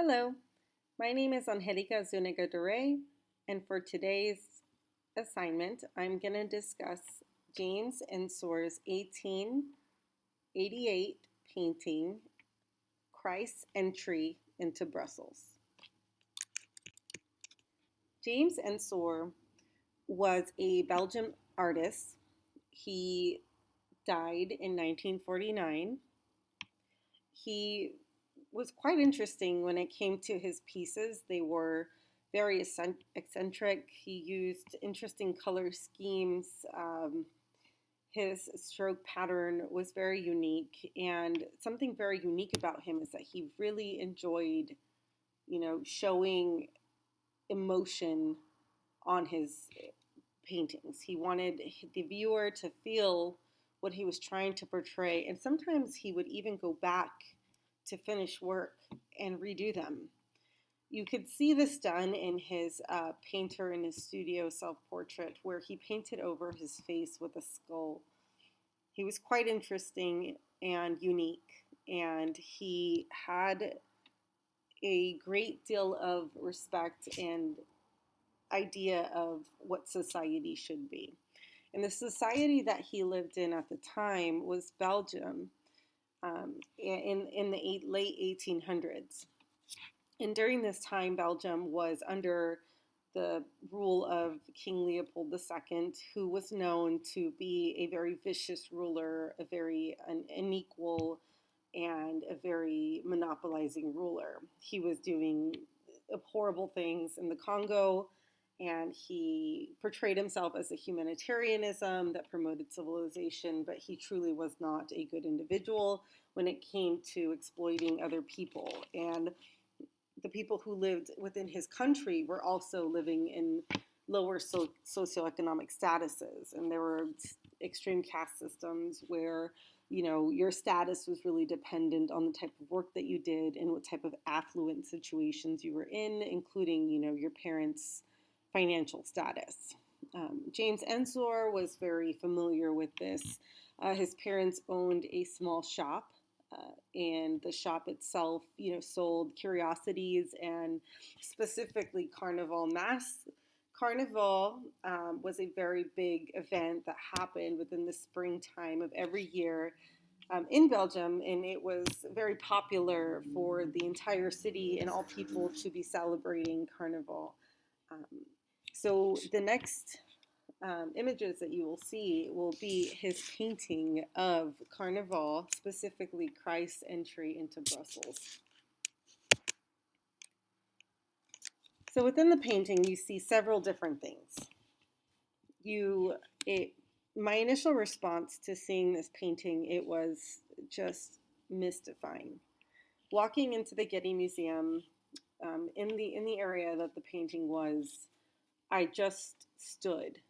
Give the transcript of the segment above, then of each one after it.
Hello, my name is Angelica Zuniga Duray, and for today's assignment, I'm going to discuss James Ensor's 1888 painting, Christ's Entry into Brussels. James Ensor was a Belgian artist. He died in 1949. He was quite interesting when it came to his pieces. They were very eccentric. He used interesting color schemes. His stroke pattern was very unique, and something very unique about him is that he really enjoyed, showing emotion on his paintings. He wanted the viewer to feel what he was trying to portray, and sometimes he would even go back to finish work and redo them. You could see this done in his painter in his studio self-portrait, where he painted over his face with a skull. He was quite interesting and unique, and he had a great deal of respect and idea of what society should be. And the society that he lived in at the time was Belgium, in the late 1800s. And during this time, Belgium was under the rule of King Leopold II, who was known to be a very vicious ruler, a very unequal, and a very monopolizing ruler. He was doing horrible things in the Congo, and he portrayed himself as a humanitarianism that promoted civilization, but he truly was not a good individual when it came to exploiting other people. And the people who lived within his country were also living in lower socioeconomic statuses, and there were extreme caste systems where your status was really dependent on the type of work that you did and what type of affluent situations you were in, including your parents' financial status. James Ensor was very familiar with this. His parents owned a small shop, and the shop itself, sold curiosities and specifically Carnival masks. Carnival was a very big event that happened within the springtime of every year in Belgium, and it was very popular for the entire city and all people to be celebrating Carnival. Um, so the next images that you will see will be his painting of Carnival, specifically Christ's entry into Brussels. So within the painting, you see several different things. My initial response to seeing this painting, it was just mystifying. Walking into the Getty Museum, in the area that the painting was, I just stood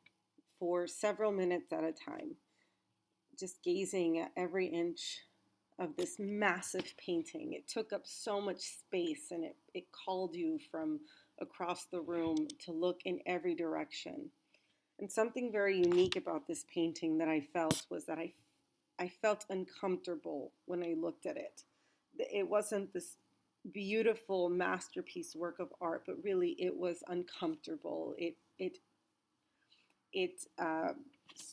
for several minutes at a time, just gazing at every inch of this massive painting. It took up so much space, and it called you from across the room to look in every direction. And something very unique about this painting that I felt was that I felt uncomfortable when I looked at it. It wasn't this beautiful masterpiece work of art, but really it was uncomfortable. It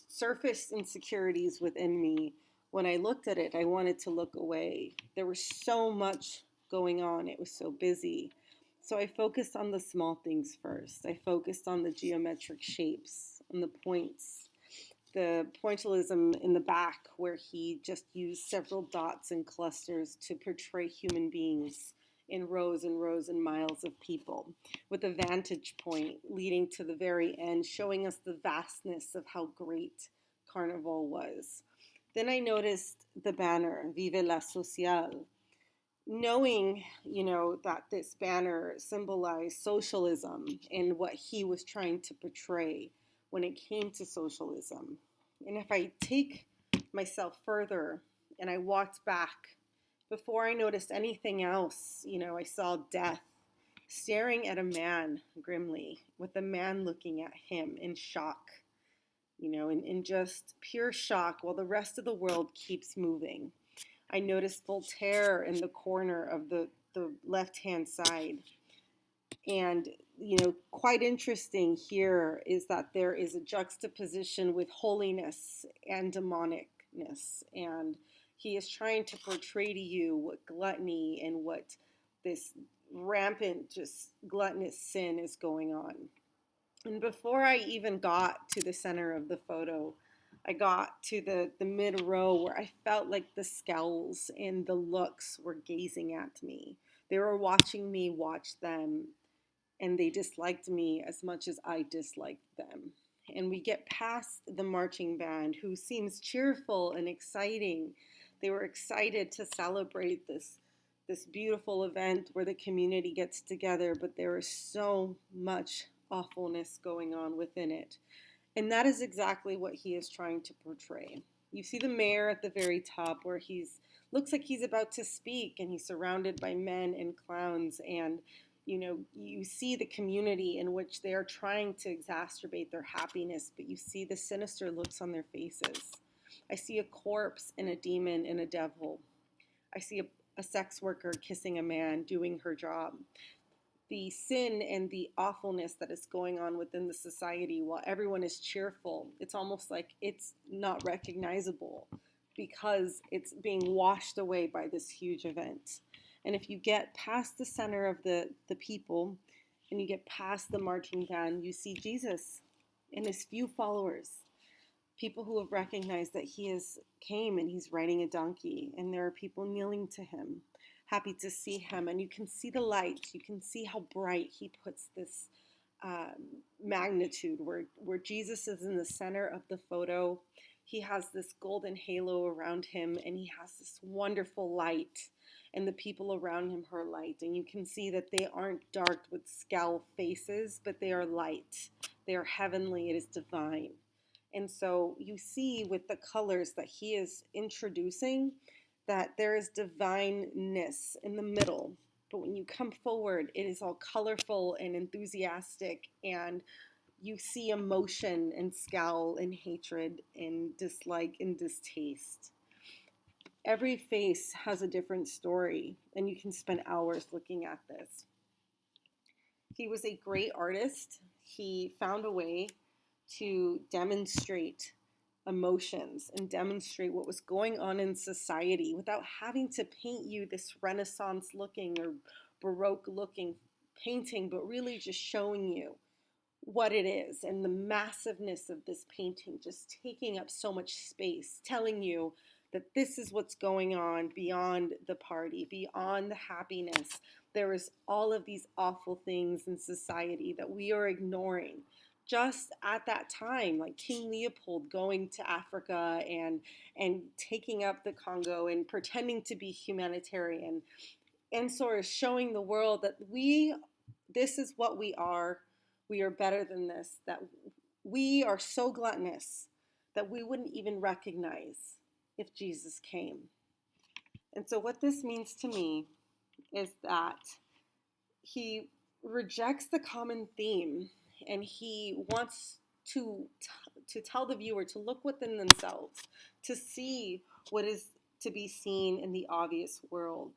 surfaced insecurities within me. When I looked at it, I wanted to look away. There was so much going on. It was so busy. So I focused on the small things first. I focused on the geometric shapes, on the points, the pointillism in the back where he just used several dots and clusters to portray human beings in rows and rows and miles of people, with a vantage point leading to the very end, showing us the vastness of how great Carnival was. Then I noticed the banner, Vive la Sociale, knowing, that this banner symbolized socialism and what he was trying to portray when it came to socialism. And if I take myself further and I walked back, before I noticed anything else, I saw death staring at a man grimly, with a man looking at him in shock, in just pure shock while the rest of the world keeps moving. I noticed Voltaire in the corner of the left-hand side. And, quite interesting here is that there is a juxtaposition with holiness and demonicness. And he is trying to portray to you what gluttony and what this rampant, just gluttonous sin is going on. And before I even got to the center of the photo, I got to the mid row where I felt like the scowls and the looks were gazing at me. They were watching me watch them, and they disliked me as much as I disliked them. And we get past the marching band, who seems cheerful and exciting. They were excited to celebrate this beautiful event where the community gets together, but there is so much awfulness going on within it. And that is exactly what he is trying to portray. You see the mayor at the very top, where he's looks like he's about to speak, and he's surrounded by men and clowns, and you see the community in which they are trying to exacerbate their happiness, but you see the sinister looks on their faces. I see a corpse and a demon and a devil. I see a sex worker kissing a man doing her job. The sin and the awfulness that is going on within the society, while everyone is cheerful, it's almost like it's not recognizable because it's being washed away by this huge event. And if you get past the center of the people and you get past the marching band, you see Jesus and his few followers, people who have recognized that he has came and he's riding a donkey, and there are people kneeling to him, happy to see him. And you can see the light. You can see how bright he puts this magnitude where Jesus is in the center of the photo. He has this golden halo around him, and he has this wonderful light, and the people around him are light. And you can see that they aren't dark with scowl faces, but they are light. They are heavenly. It is divine. And so you see with the colors that he is introducing that there is divineness in the middle. But when you come forward, it is all colorful and enthusiastic, and you see emotion and scowl and hatred and dislike and distaste. Every face has a different story, and you can spend hours looking at this. He was a great artist. He found a way to demonstrate emotions and demonstrate what was going on in society without having to paint you this Renaissance looking or Baroque looking painting, but really just showing you what it is and the massiveness of this painting, just taking up so much space, telling you that this is what's going on beyond the party, beyond the happiness. There is all of these awful things in society that we are ignoring. Just at that time, like King Leopold going to Africa and taking up the Congo and pretending to be humanitarian, and sort of showing the world that this is what we are. We are better than this, that we are so gluttonous that we wouldn't even recognize if Jesus came. And so what this means to me is that he rejects the common theme, and he wants to tell the viewer to look within themselves, to see what is to be seen in the obvious world.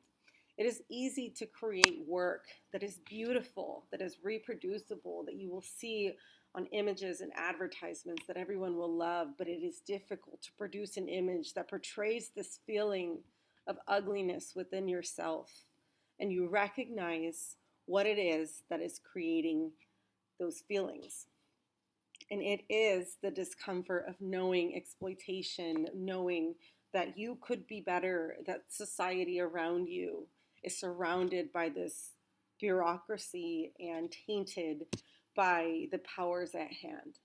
It is easy to create work that is beautiful, that is reproducible, that you will see on images and advertisements that everyone will love, but it is difficult to produce an image that portrays this feeling of ugliness within yourself, and you recognize what it is that is creating those feelings. And it is the discomfort of knowing exploitation, knowing that you could be better, that society around you is surrounded by this bureaucracy and tainted by the powers at hand.